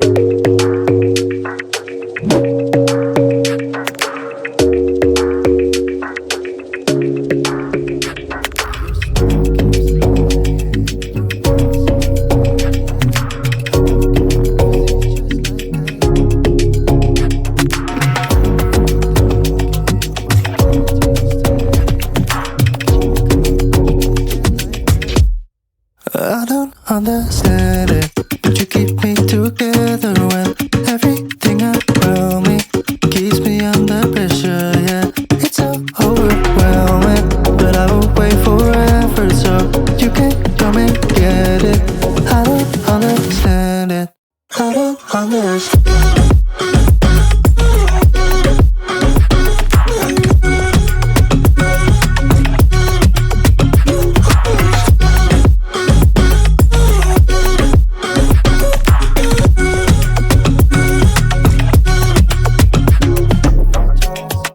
I don't understand it, but you keep me together when everything around me keeps me under pressure. Yeah, it's so overwhelming, but I will wait forever so you can come and get it. I don't understand it. I don't understand.